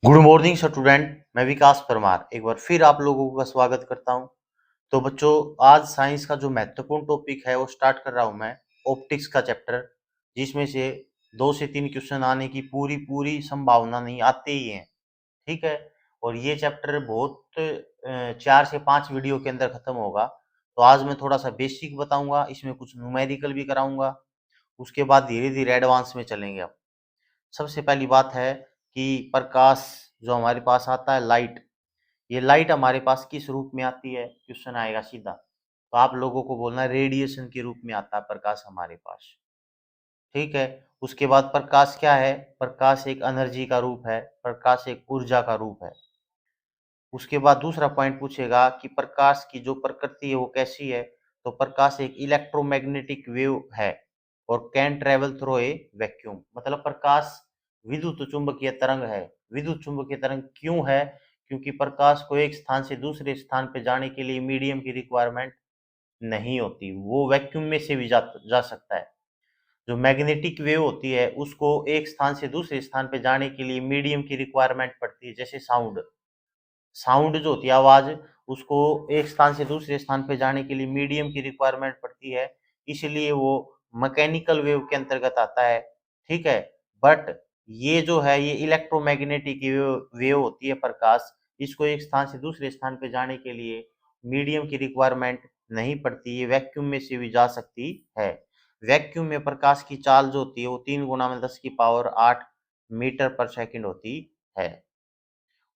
Good morning student. मैं विकास परमार एक बार फिर आप लोगों का स्वागत करता हूं। तो बच्चों, आज साइंस का जो महत्वपूर्ण टॉपिक है वो स्टार्ट कर रहा हूं मैं, ऑप्टिक्स का चैप्टर, जिसमें से 2 से 3 क्वेश्चन आने की पूरी पूरी संभावना नहीं, आते ही हैं। ठीक है। और ये चैप्टर बहुत 4 से 5 वीडियो के अंदर खत्म होगा। तो आज मैं थोड़ा सा बेसिक बताऊंगा, इसमें कुछ न्यूमेरिकल भी कराऊंगा। उसके बाद धीरे धीरे एडवांस में चलेंगे। अब सबसे पहली बात है कि प्रकाश जो हमारे पास आता है, लाइट, ये लाइट हमारे पास किस रूप में आती है? क्वेश्चन आएगा सीधा, तो आप लोगों को बोलना है रेडिएशन के रूप में आता है प्रकाश हमारे पास। ठीक है। उसके बाद प्रकाश क्या है? प्रकाश एक एनर्जी का रूप है, प्रकाश एक ऊर्जा का रूप है। उसके बाद दूसरा पॉइंट पूछेगा कि प्रकाश की जो प्रकृति है वो कैसी है? तो प्रकाश एक इलेक्ट्रोमैग्नेटिक वेव है और can travel through a vacuum, मतलब प्रकाश विद्युत चुंबकीय तरंग है। विद्युत चुंबकीय तरंग क्यों है? क्योंकि प्रकाश को एक स्थान से दूसरे स्थान पे जाने के लिए मीडियम की रिक्वायरमेंट नहीं होती, वो वैक्यूम में से भी जा सकता है। जो मैग्नेटिक वेव होती है उसको एक स्थान से दूसरे स्थान पे जाने के लिए मीडियम की रिक्वायरमेंट पड़ती है। जैसे साउंड, साउंड जो होती है आवाज, उसको एक स्थान से दूसरे स्थान पे जाने के लिए मीडियम की रिक्वायरमेंट पड़ती है, इसलिए वो मैकेनिकल वेव के अंतर्गत आता है। ठीक है। बट ये जो है ये इलेक्ट्रोमैग्नेटिक वेव होती है प्रकाश, इसको एक स्थान से दूसरे स्थान पे जाने के लिए मीडियम की रिक्वायरमेंट नहीं पड़ती, ये वैक्यूम में से भी जा सकती है। वैक्यूम में प्रकाश की चाल जो होती है वो 3 × 10⁸ मीटर पर सेकंड होती है।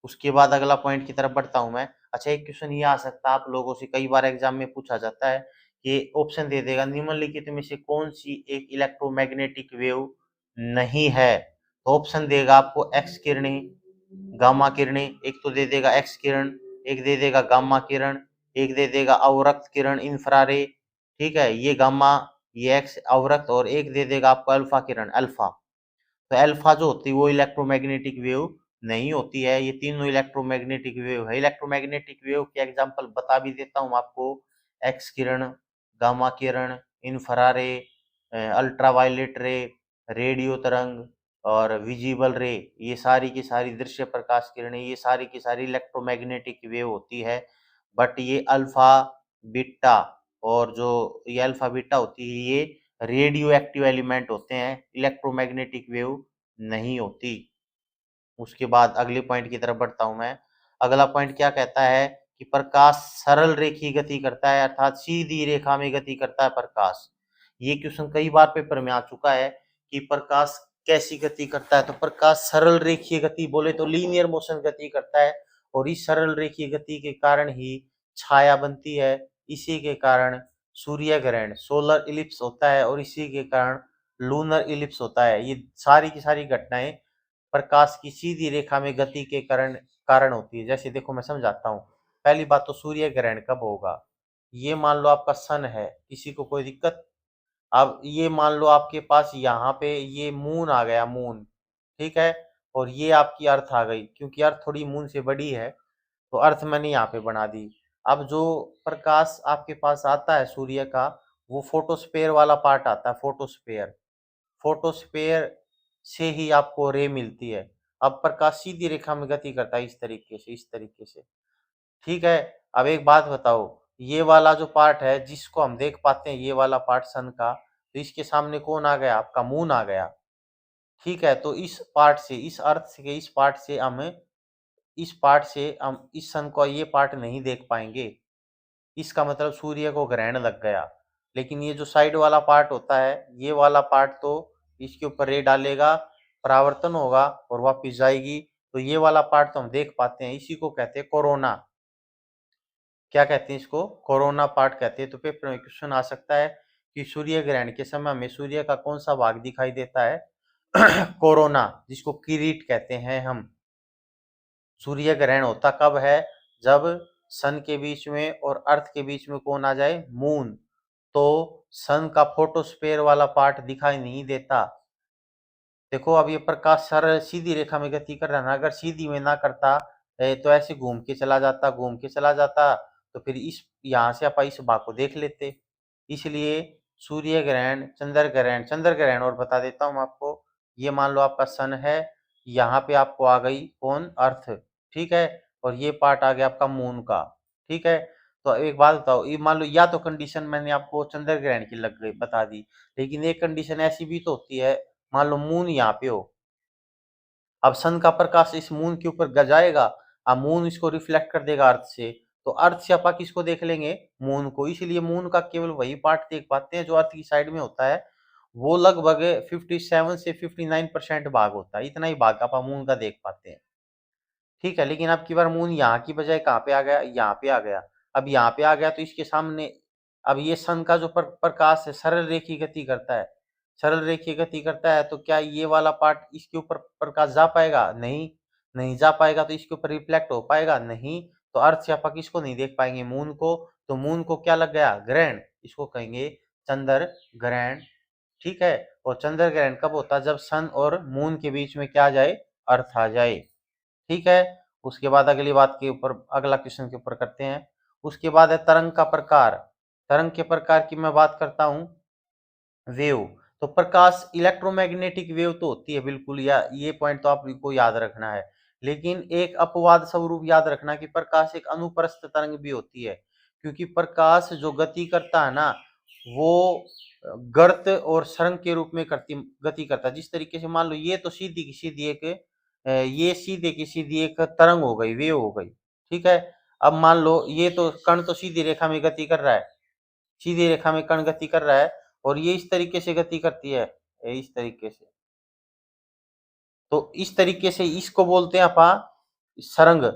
उसके बाद अगला पॉइंट की तरफ बढ़ता हूं मैं। अच्छा, एक क्वेश्चन ये आ सकता है आप लोगों से, कई बार एग्जाम में पूछा जाता है कि ऑप्शन दे देगा निम्नलिखित में से कौन सी एक इलेक्ट्रोमैग्नेटिक वेव नहीं है। तो ऑप्शन देगा आपको एक्स किरणें, गामा किरणें, एक तो दे देगा एक्स किरण, एक दे देगा गामा किरण, एक दे देगा अवरक्त किरण इंफ्रारेड। ठीक है, ये गामा, ये एक्स अवरक्त, और एक दे देगा आपको अल्फा किरण, अल्फा। तो अल्फा जो होती है वो इलेक्ट्रोमैग्नेटिक वेव नहीं होती है। ये तीनों इलेक्ट्रोमैग्नेटिक वेव है। इलेक्ट्रोमैग्नेटिक वेव के एग्जांपल बता भी देता हूँ आपको, एक्स किरण, गामा किरण, इंफ्रारे, अल्ट्रावायलेट रे, रेडियो तरंग और विजिबल रे, ये सारी की सारी दृश्य प्रकाश किरणें, ये सारी की सारी इलेक्ट्रोमैग्नेटिक वेव होती है। बट ये अल्फा, बीटा, और जो ये अल्फा बीटा होती है ये रेडियो एक्टिव एलिमेंट होते हैं, इलेक्ट्रोमैग्नेटिक वेव नहीं होती। उसके बाद अगले पॉइंट की तरफ बढ़ता हूं मैं। अगला पॉइंट क्या कहता है कि प्रकाश सरल रेखीय गति करता है, अर्थात सीधी रेखा में गति करता है प्रकाश। ये क्वेश्चन कई बार पेपर में आ चुका है कि प्रकाश कैसी गति करता है। तो प्रकाश सरल रेखीय गति, बोले तो लीनियर मोशन गति करता है, और इस सरल रेखीय गति के कारण ही छाया बनती है। इसी के कारण सूर्य ग्रहण, सोलर इलिप्स होता है, और इसी के कारण लूनर इलिप्स होता है। ये सारी की सारी घटनाएं प्रकाश की सीधी रेखा में गति के कारण कारण होती है। जैसे देखो मैं समझाता हूँ। पहली बात तो सूर्य ग्रहण कब होगा? ये मान लो आपका सन है, किसी को कोई दिक्कत? अब ये मान लो आपके पास यहाँ पे ये मून आ गया, मून, ठीक है, और ये आपकी अर्थ आ गई, क्योंकि अर्थ थोड़ी मून से बड़ी है तो अर्थ मैंने यहाँ पे बना दी। अब जो प्रकाश आपके पास आता है सूर्य का, वो फोटोस्फेयर वाला पार्ट आता है, फोटोस्फेयर, फोटोस्फेयर से ही आपको रे मिलती है। अब प्रकाश सीधी रेखा में गति करता है इस तरीके से, इस तरीके से। ठीक है। अब एक बात बताओ, ये वाला जो पार्ट है जिसको हम देख पाते हैं, ये वाला पार्ट सन का, तो इसके सामने कौन आ गया? आपका मून आ गया। ठीक है, तो इस पार्ट से, इस अर्थ के इस पार्ट से हम, इस पार्ट से हम इस सन को ये पार्ट नहीं देख पाएंगे। इसका मतलब सूर्य को ग्रहण लग गया। लेकिन ये जो साइड वाला पार्ट होता है, ये वाला पार्ट तो इसके ऊपर रे डालेगा, परावर्तन होगा और वापिस जाएगी, तो ये वाला पार्ट तो हम देख पाते हैं। इसी को कहते हैं कोरोना। क्या कहते हैं इसको? कोरोना पार्ट कहते हैं। तो पेपर में क्वेश्चन आ सकता है कि सूर्य ग्रहण के समय में सूर्य का कौन सा भाग दिखाई देता है? कोरोना, जिसको किरीट कहते हैं हम। सूर्य ग्रहण होता कब है? जब सन के बीच में और अर्थ के बीच में कौन आ जाए? मून। तो सन का फोटोस्फेयर वाला पार्ट दिखाई नहीं देता। देखो अब ये प्रकाश सरल सीधी रेखा में गति कर रहा है ना, अगर सीधी में ना करता तो ऐसे घूम के चला जाता, घूम के चला जाता, तो फिर इस यहाँ से आप इस भाग को देख लेते। इसलिए सूर्य ग्रहण, चंद्र ग्रहण, चंद्र ग्रहण और बता देता हूँ आपको। ये मान लो आपका सन है, यहाँ पे आपको आ गई कौन, अर्थ, ठीक है, और ये पार्ट आ गया आपका मून का, ठीक है। तो एक बात बताओ, ये मान लो या तो कंडीशन मैंने आपको चंद्र ग्रहण की लग गई बता दी, लेकिन एक कंडीशन ऐसी भी तो होती है, मान लो मून यहाँ पे हो, अब सन का प्रकाश इस मून के ऊपर जाएगा, अब मून इसको रिफ्लेक्ट कर देगा अर्थ से, तो अर्थ से अपन किसको देख लेंगे, मून को, इसलिए मून का केवल वही पार्ट देख पाते हैं जो अर्थ की साइड में होता है, वो लगभग 57 से 59% भाग होता है, इतना ही भाग अपन मून का देख पाते हैं, ठीक है। लेकिन अब की बार मून यहाँ की बजाय कहाँ पे आ गया, यहाँ पे आ गया, अब यहाँ पे आ गया तो इसके सामने, अब ये सन का जो प्रकाश है सरल रेखी गति करता है, सरल रेखी गति करता है, तो क्या ये वाला पार्ट इसके ऊपर प्रकाश जा पाएगा, नहीं, नहीं जा पाएगा, तो इसके ऊपर रिफ्लेक्ट हो पाएगा, नहीं, तो अर्थ से आप किसको नहीं देख पाएंगे, मून को, तो मून को क्या लग गया, ग्रहण, इसको कहेंगे चंद्र ग्रहण, ठीक है। और चंद्र ग्रहण कब होता है, जब सन और मून के बीच में क्या आ जाए, अर्थ आ जाए, ठीक है। उसके बाद अगली बात के ऊपर, अगला क्वेश्चन के ऊपर करते हैं। उसके बाद है तरंग का प्रकार, तरंग के प्रकार की मैं बात करता हूं, वेव, तो प्रकाश इलेक्ट्रोमैग्नेटिक वेव तो होती है बिल्कुल, या ये पॉइंट तो आपको याद रखना है, लेकिन एक अपवाद स्वरूप याद रखना कि प्रकाश एक अनुप्रस्थ तरंग भी होती है, क्योंकि प्रकाश जो गति करता है ना, वो गर्त और सरंग के रूप में गति करता है, जिस तरीके से मान लो ये तो सीधी की सीधी एक, ये सीधे की सीधी एक तरंग हो गई, वेव हो गई, ठीक है। अब मान लो ये तो कण तो सीधी रेखा में गति कर रहा है, सीधी रेखा में कण गति कर रहा है, और ये इस तरीके से गति करती है, इस तरीके से, तो इस तरीके से इसको बोलते हैं अपा सरंग,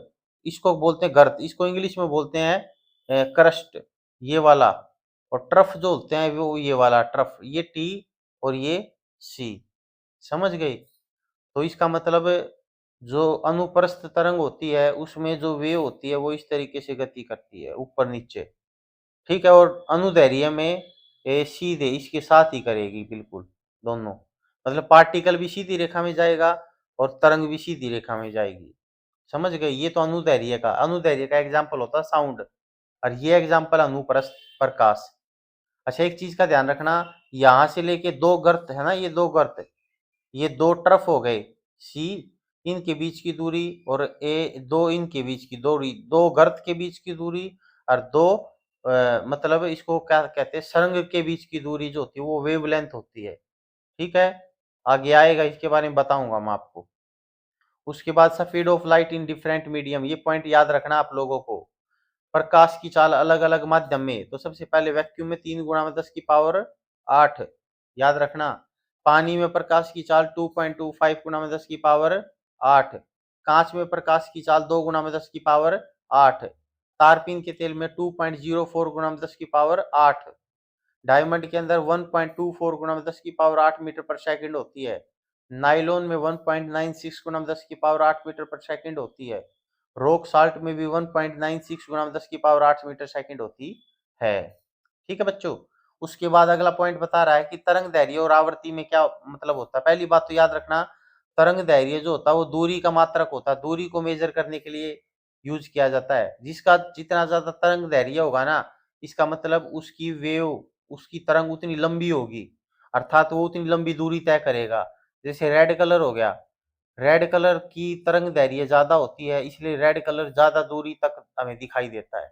इसको बोलते हैं गर्त, इसको इंग्लिश में बोलते हैं क्रस्ट, ये वाला, और ट्रफ जो होते हैं वो ये वाला ट्रफ, ये टी और ये सी, समझ गई। तो इसका मतलब जो अनुप्रस्थ तरंग होती है उसमें जो वेव होती है वो इस तरीके से गति करती है ऊपर नीचे, ठीक है, और अनुदैर्ध्य में सीधे इसके साथ ही करेगी बिल्कुल, दोनों, मतलब पार्टिकल भी सीधी रेखा में जाएगा और तरंग भी सीधी रेखा में जाएगी, समझ गए। ये तो अनुदैर्ध्य का एग्जाम्पल होता है साउंड, और ये एग्जाम्पल अनुप्रस्थ प्रकाश। अच्छा, एक चीज का ध्यान रखना, यहाँ से लेके दो गर्त है ना, ये दो गर्त, ये दो ट्रफ हो गए, सी, इनके बीच की दूरी, और ए, दो इनके बीच की दूरी, दो गर्त के बीच की दूरी, और दो मतलब इसको क्या कहते हैं, सरंग के बीच की दूरी जो होती है वो वेवलेंथ होती है, ठीक है। आगे आएगा, इसके बारे में बताऊंगा मैं आपको। उसके बाद speed of light in different medium, ये पॉइंट याद रखना आप लोगों को, प्रकाश की चाल अलग अलग माध्यम में, तो सबसे पहले वैक्यूम में 3 × 10⁸ याद रखना, पानी में प्रकाश की चाल 2.25 × 10⁸ कांच में प्रकाश की चाल 2 × 10⁸, तारपीन के तेल में 2.04 × 10⁸, डायमंड के अंदर 1.24 × 10⁸ मीटर पर सेकंड होती है, नाइलॉन में 1.96 × 10⁸ मीटर पर सेकंड होती है, रॉक साल्ट में भी 1.96 × 10⁸ मीटर सेकंड होती है, ठीक है बच्चों। उसके बाद अगला पॉइंट बता रहा है कि तरंग दैर्ध्य और आवृत्ति में क्या मतलब होता है। पहली बात तो याद रखना, तरंग दैर्ध्य जो होता है वो दूरी का मात्रक होता है, दूरी को मेजर करने के लिए यूज किया जाता है, जिसका जितना ज्यादा तरंग दैर्ध्य होगा ना, इसका मतलब उसकी वेव, उसकी तरंग उतनी लंबी होगी, अर्थात वो उतनी लंबी दूरी तय करेगा। जैसे रेड कलर हो गया, रेड कलर की तरंग दैर्ध्य ज्यादा होती है, इसलिए रेड कलर ज्यादा दूरी तक हमें दिखाई देता है।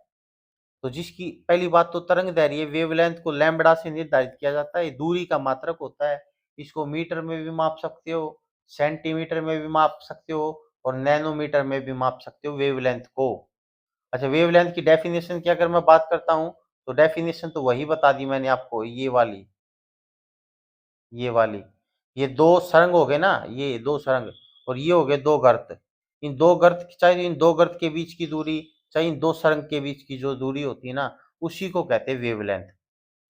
तो जिसकी पहली बात तो तरंग दैर्ध्य वेवलेंथ को लैम्बडा से निर्धारित किया जाता है, दूरी का मात्रक होता है, इसको मीटर में भी माप सकते हो, सेंटीमीटर में भी माप सकते हो, और नैनोमीटर में भी माप सकते हो वेवलेंथ को। अच्छा, वेवलेंथ की डेफिनेशन की अगर मैं बात करता हूँ, तो डेफिनेशन तो वही बता दी मैंने आपको, ये वाली, ये वाली, ये दो सरंग हो गए ना, ये दो सरंग, और ये हो गए दो गर्त, इन दो गर्त, चाहे इन दो गर्त के बीच की दूरी, चाहे इन दो सरंग के बीच की जो दूरी होती है ना, उसी को कहते हैं वेवलेंथ।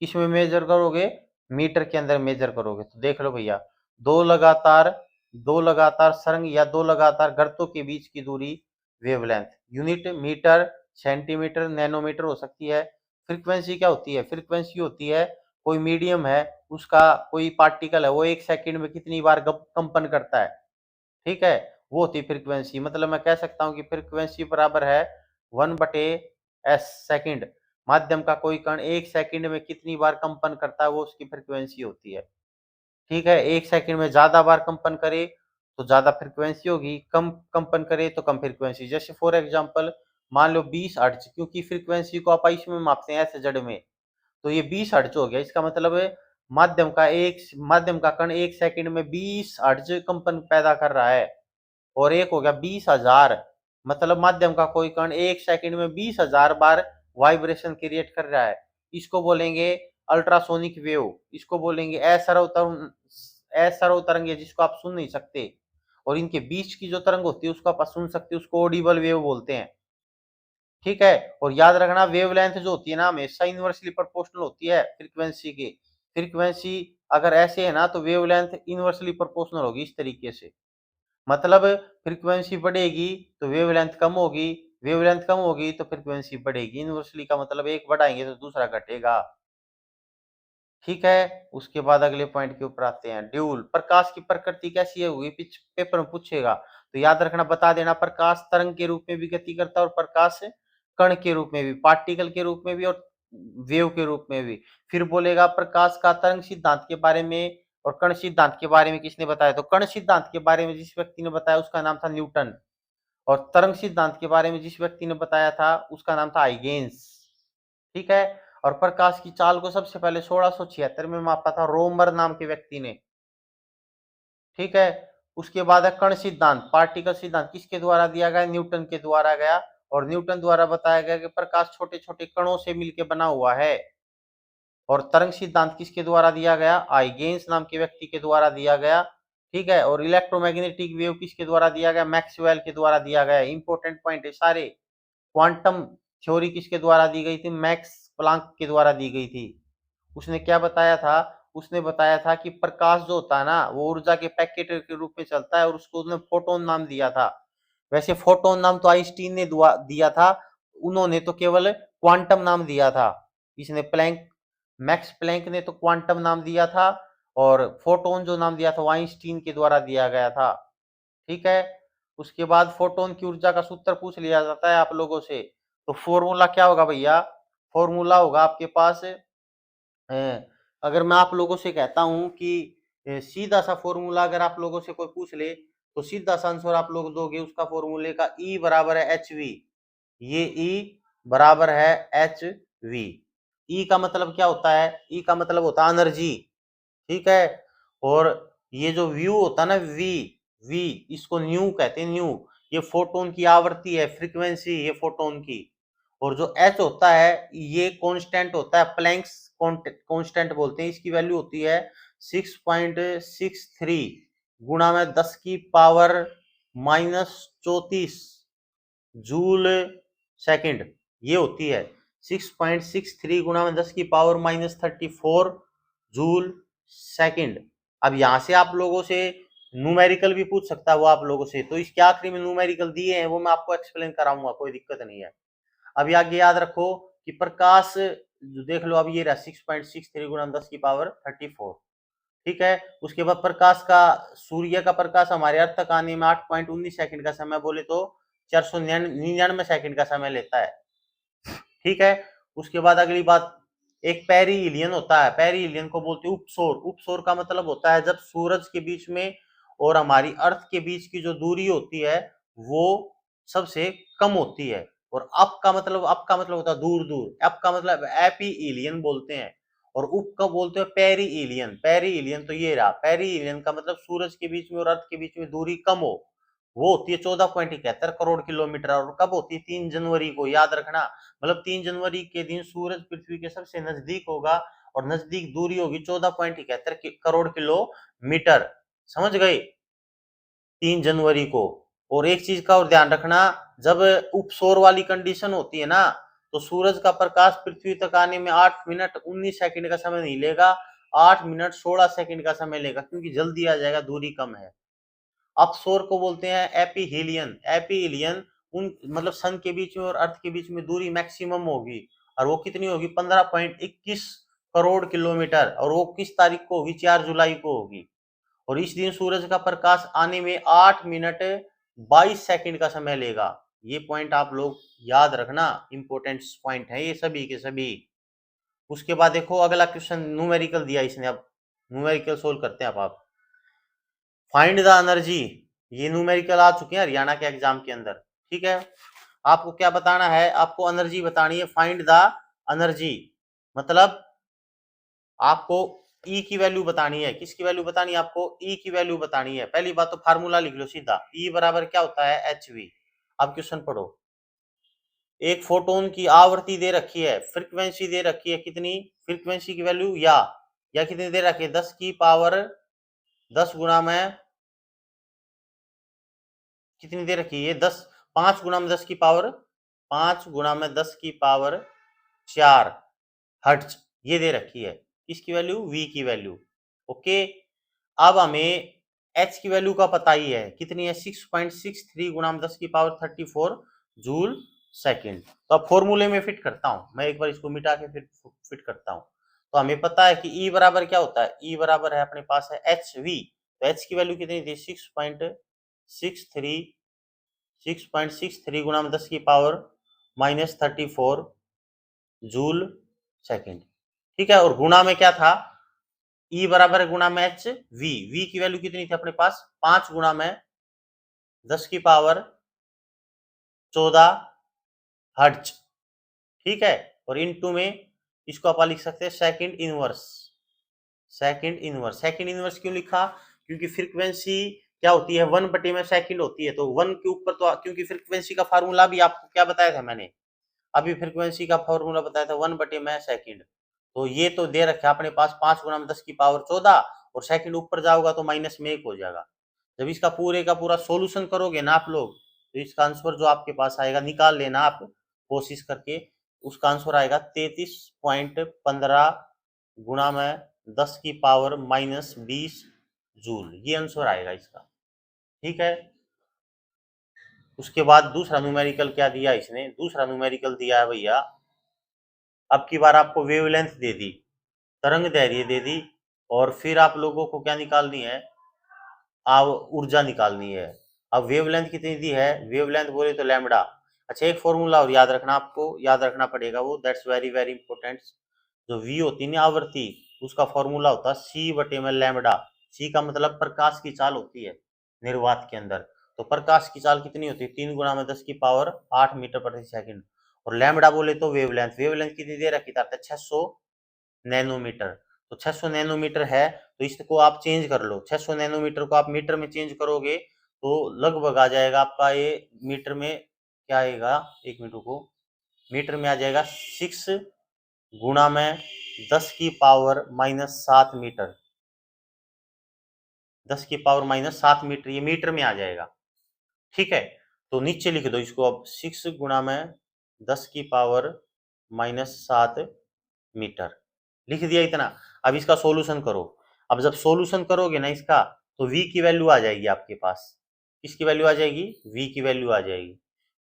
किसमें मेजर करोगे, मीटर के अंदर मेजर करोगे, तो देख लो भैया, दो लगातार दो लगातार सरंग या दो लगातार गर्तों के बीच की दूरी wavelength, unit metre, centimetre, nanometre हो सकती है। फ्रीक्वेंसी क्या होती है, फ्रीक्वेंसी होती है कोई मीडियम है, उसका कोई पार्टिकल है, वो 1 सेकंड में कितनी बार कंपन करता है, ठीक है, वो होती फ्रीक्वेंसी। मतलब मैं कह सकता हूँ कि फ्रीक्वेंसी बराबर है 1/s सेकंड, माध्यम का कोई कण 1 सेकंड में कितनी बार कंपन करता है वो उसकी फ्रीक्वेंसी होती है, ठीक है। 1 सेकंड में ज्यादा बार कंपन करे तो ज्यादा फ्रीक्वेंसी होगी, कम कंपन करे तो कम फ्रीक्वेंसी। जैसे फॉर एग्जांपल मान लो 20 हर्ट्ज, क्योंकि फ्रीक्वेंसी को आप इसमें मापते हैं ऐसे जड़ में, तो ये 20 हर्ट्ज हो गया। इसका मतलब है माध्यम का कण 1 सेकंड में 20 हर्ट्ज कंपन पैदा कर रहा है। और एक हो गया 20,000, मतलब माध्यम का कोई कण 1 सेकंड में 20,000 बार वाइब्रेशन क्रिएट कर रहा है। इसको बोलेंगे अल्ट्रासोनिक वेव, इसको बोलेंगे असरव तरंग, जिसको आप सुन नहीं सकते। और इनके बीच की जो तरंग होती है उसको आप सुन सकते हो, उसको ऑडिबल वेव बोलते हैं। ठीक है। और याद रखना वेवलेंथ जो होती है ना हमेशा इनवर्सली प्रोपोर्शनल होती है फ्रीक्वेंसी के। फ्रीक्वेंसी अगर ऐसे है ना तो वेवलेंथ इनवर्सली प्रोपोर्शनल होगी इस तरीके से। मतलब फ्रीक्वेंसी बढ़ेगी तो वेवलेंथ कम होगी, वेवलेंथ कम होगी तो फ्रीक्वेंसी बढ़ेगी। इनवर्सली का मतलब एक बढ़ाएंगे तो दूसरा घटेगा। ठीक है। उसके बाद अगले पॉइंट के ऊपर आते हैं, ड्यूल। प्रकाश की प्रकृति कैसी होगी पेपर में पूछेगा, तो याद रखना बता देना, प्रकाश तरंग के रूप में भी गति करता है और प्रकाश कण के रूप में भी, पार्टिकल के रूप में भी और वेव के रूप में भी। फिर बोलेगा प्रकाश का तरंग सिद्धांत के बारे में और कण सिद्धांत के बारे में किसने बताया, तो कण सिद्धांत के बारे में जिस व्यक्ति ने बताया उसका नाम था न्यूटन, और तरंग सिद्धांत के बारे में जिस व्यक्ति ने बताया था उसका नाम था हाइगेंस। ठीक है। और प्रकाश की चाल को सबसे पहले 1676 में मापा था रोमर नाम के व्यक्ति ने। ठीक है। उसके बाद है कण सिद्धांत, पार्टिकल सिद्धांत किसके द्वारा दिया गया, न्यूटन के द्वारा गया। और न्यूटन द्वारा बताया गया कि प्रकाश छोटे छोटे कणों से मिलकर बना हुआ है। और तरंग सिद्धांत किसके द्वारा दिया गया, हाइगेंस नाम के व्यक्ति के द्वारा दिया गया। ठीक है। और इलेक्ट्रोमैग्नेटिक वेव किसके द्वारा दिया गया, मैक्सवेल के द्वारा दिया गया। इंपॉर्टेंट पॉइंट है सारे। क्वांटम थ्योरी किसके द्वारा दी गई थी, मैक्स प्लांक के द्वारा दी गई थी। उसने क्या बताया था, उसने बताया था कि प्रकाश जो होता है ना वो ऊर्जा के पैकेट के रूप में चलता है, और उसको उसने फोटोन नाम दिया था। वैसे फोटोन नाम तो आइंस्टीन ने दिया था, उन्होंने तो केवल क्वांटम नाम दिया था। इसने मैक्स प्लैंक ने तो क्वांटम नाम दिया था, और फोटोन जो नाम दिया था वो आइंस्टीन के द्वारा दिया गया था। ठीक है। उसके बाद फोटोन की ऊर्जा का सूत्र पूछ लिया जाता है आप लोगों से, तो फॉर्मूला क्या होगा भैया, फॉर्मूला होगा आपके पास अगर मैं आप लोगों से कहता हूं कि सीधा सा फॉर्मूला अगर आप लोगों से कोई पूछ ले तो सीधा सा आंसर आप लोग दोगे उसका फॉर्मूले का, E बराबर है एच वी। ये E बराबर है एच वी। ई का मतलब क्या होता है, ई का मतलब होता है एनर्जी। ठीक है। और ये जो व्यू होता है ना वी, वी इसको न्यू कहते हैं, न्यू। ये फोटोन की आवृत्ति है, फ्रीक्वेंसी ये फोटोन की। और जो एच होता है ये कांस्टेंट होता है, प्लैंक्स कांस्टेंट बोलते हैं। इसकी वैल्यू होती है 6.63 गुणा में 10 की पावर -34 जूल सेकंड, ये होती है 6.63 गुणा में 10 की पावर -34 जूल सेकंड। अब यहां से आप लोगों से न्यूमेरिकल भी पूछ सकता है वो आप लोगों से, तो इसके आखिरी में न्यूमेरिकल दिए हैं वो मैं आपको एक्सप्लेन कराऊंगा, कोई दिक्कत नहीं है। अब आगे याद रखो कि प्रकाश जो देख लो, अब ये रहा 6.63 गुणा 10 की पावर 34। ठीक है। उसके बाद प्रकाश का, सूर्य का प्रकाश हमारे अर्थ तक आने में 8.19 सेकंड का समय, बोले तो 499 सेकंड का समय लेता है। ठीक है। उसके बाद अगली बात, एक पेरीहिलियन होता है, पेरीहिलियन को बोलते हैं उपसौर। उपसौर का मतलब होता है जब सूरज के बीच में और हमारी अर्थ के बीच की जो दूरी होती है वो सबसे कम होती है। और अप का मतलब होता है दूर दूर, अप का मतलब एपीहिलियन बोलते हैं, और उप का बोलते हैं पेरीहिलियन। पेरीहिलियन तो ये रहा, पेरीहिलियन का मतलब सूरज के बीच में और अर्थ के बीच में दूरी कम हो, वो होती है 14.71 करोड़ किलोमीटर। और कब होती है, 3 जनवरी को, याद रखना। मतलब 3 जनवरी के दिन सूरज पृथ्वी के सबसे नजदीक होगा, और नजदीक दूरी होगी 14.71 करोड़ किलोमीटर। समझ गए, 3 जनवरी को। और एक चीज का और ध्यान रखना, जब उपसौर वाली कंडीशन होती है ना तो सूरज का प्रकाश पृथ्वी तक आने में 8 मिनट 19 सेकंड का समय नहीं लेगा, 8 मिनट 16 सेकंड का समय लेगा, क्योंकि जल्दी आ जाएगा, दूरी कम है। अपसोर को बोलते हैं एपीहिलियन। एपीहिलियन उन मतलब सन के बीच में और अर्थ के बीच में दूरी मैक्सिमम होगी, और वो कितनी होगी, 15.21 करोड़ किलोमीटर। और वो किस तारीख को होगी, 4 जुलाई को होगी। और इस दिन सूरज का प्रकाश आने में 8 मिनट 22 सेकंड का समय लेगा। ये पॉइंट आप लोग याद रखना, इंपॉर्टेंट पॉइंट है ये सभी के सभी। उसके बाद देखो अगला क्वेश्चन न्यूमेरिकल दिया इसने, अब न्यूमेरिकल सोल्व करते हैं। अब आप फाइंड द एनर्जी, ये न्यूमेरिकल आ चुके हैं हरियाणा के एग्जाम के अंदर। ठीक है, आपको क्या बताना है, आपको एनर्जी बतानी है, फाइंड द एनर्जी मतलब आपको ई की वैल्यू बतानी है। किसकी वैल्यू बतानी है आपको? ई की वैल्यू बतानी है। पहली बात तो फार्मूला लिख लो सीधा, ई बराबर क्या होता है? H we. अब क्वेश्चन पढ़ो, एक फोटोन की आवृत्ति दे रखी है, फ्रीक्वेंसी दे रखी है, कितनी फ्रीक्वेंसी की वैल्यू या कितनी दे रखी है? 10 की पावर 10 गुना में कितनी दे रखी है? 10, 5 गुना में 10 की पावर 5 गुना में 10 की पावर 4 हर्ट्ज ये दे रखी है। किसकी वैल्यू? वी की वैल्यू। ओके, अब हमें एच की वैल्यू का पता ही है, कितनी है? 6.63 गुना में 10 की पावर 34 जूल सेकेंड। तो अब फॉर्मूले में फिट करता हूं मैं, एक बार इसको मिटा के फिट करता हूं। तो हमें पता है कि ई बराबर क्या होता है? ई बराबर है अपने पास है एच वी। तो एच की वैल्यू कितनी थी? 6.63 गुना में 10 की पावर -34 जूल सेकेंड। ठीक है, और गुणा में क्या था? ई बराबर गुणा में एच वी। वी की वैल्यू कितनी थी अपने पास? 5 गुणा में 10 की पावर 14 हर्ट्ज। ठीक है, और इनटू में इसको आप लिख सकते हैं सेकंड इनवर्स। सेकंड इनवर्स क्यों लिखा? क्योंकि फ्रीक्वेंसी क्या होती है? 1 में सेकंड होती है, तो 1 के ऊपर तो, क्योंकि फ्रीक्वेंसी का फार्मूला भी आपको क्या बताया था मैंने अभी? फ्रीक्वेंसी का फार्मूला बताया था 1 में सेकंड। तो ये तो दे रखा है अपने पास 5 गुना में 10 की पावर 14, और सेकंड ऊपर जाओगा तो माइनस में 1 हो जाएगा। जब इसका पूरे का पूरा सॉल्यूशन करोगे ना आप लोग, तो इसका आंसर जो आपके पास आएगा, निकाल लेना आप कोशिश करके, उसका आंसर आएगा 33.15 गुणा में 10 की पावर -20 जूल। ये आंसर आएगा इसका। ठीक है, उसके बाद दूसरा न्यूमेरिकल क्या दिया इसने? दूसरा न्यूमेरिकल दिया है भैया, अब की बार आपको वेवलेंथ दे दी, तरंग दैर्घ्य दे दी, और फिर आप लोगों को क्या निकालनी है? अब ऊर्जा निकालनी है। अब वेवलेंथ कितनी दी है? वेवलेंथ बोले तो लैम्बडा। अच्छा, एक फॉर्मूला और याद रखना, आपको याद रखना पड़ेगा, वो दैट्स वेरी वेरी इंपॉर्टेंट। जो वी होती है ना आवृत्ति, उसका फॉर्मूला होता है सी बटे में लैम्बडा। सी का मतलब प्रकाश की चाल होती है निर्वात के अंदर। तो प्रकाश की चाल कितनी होती है? 3 गुना में 10 की पावर 8 मीटर प्रति सेकंड। और लैम्बडा बोले तो वेवलेंथ, वेवलेंथ कितनी दे रखी था? 600 नैनोमीटर। तो 600 नैनोमीटर है, तो इसको आप चेंज कर लो, 600 नैनोमीटर को आप मीटर में चेंज करोगे तो लगभग आ जाएगा आपका ये मीटर में, क्या आएगा? एक मिनट को, मीटर में आ जाएगा 6 गुणा में 10 की पावर -7 मीटर। 10 की पावर -7 मीटर, ये मीटर में आ जाएगा। ठीक है, तो नीचे लिख दो इसको अब, 6 गुणा में 10 की पावर -7 मीटर। लिख दिया इतना। अब इसका सॉल्यूशन करो। अब जब सॉल्यूशन करोगे ना इसका, तो v की वैल्यू आ जाएगी आपके पास। किसकी वैल्यू आ जाएगी? v की वैल्यू आ जाएगी।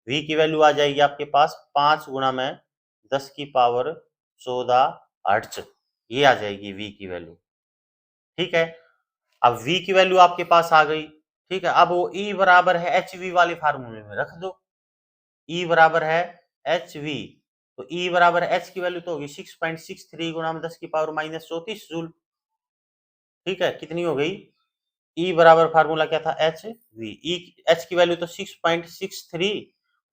v की वैल्यू आ जाएगी आपके पास 5 गुणा में 10 की पावर 14 हर्ट्ज। ये आ जाएगी v की वैल्यू। ठीक है, अब v की वैल्यू आपके पास आ गई। ठीक है, अब वो E बराबर है एच वी वाले फार्मूले में रख दो। E बराबर है एच वी, तो E बराबर एच की वैल्यू तो होगी 6.63 गुणा में 10 की पावर -34 जूल। ठीक है, कितनी हो गई? E बराबर फार्मूला क्या था? H we. ई एच की वैल्यू तो 6.63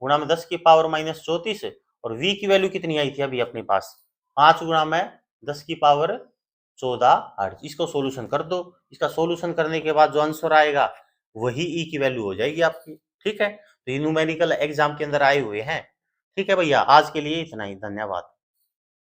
गुणा में 10 की पावर -34, और V की वैल्यू कितनी आई थी अभी अपने पास? 5 गुणा में 10 की पावर 14 हर्ट्ज। इसको सोल्यूशन कर दो। इसका सोल्यूशन करने के बाद जो आंसर आएगा वही E की वैल्यू हो जाएगी आपकी। ठीक है, तो ये न्यूमेरिकल एग्जाम के अंदर आए हुए हैं। ठीक है भैया, आज के लिए इतना ही, धन्यवाद।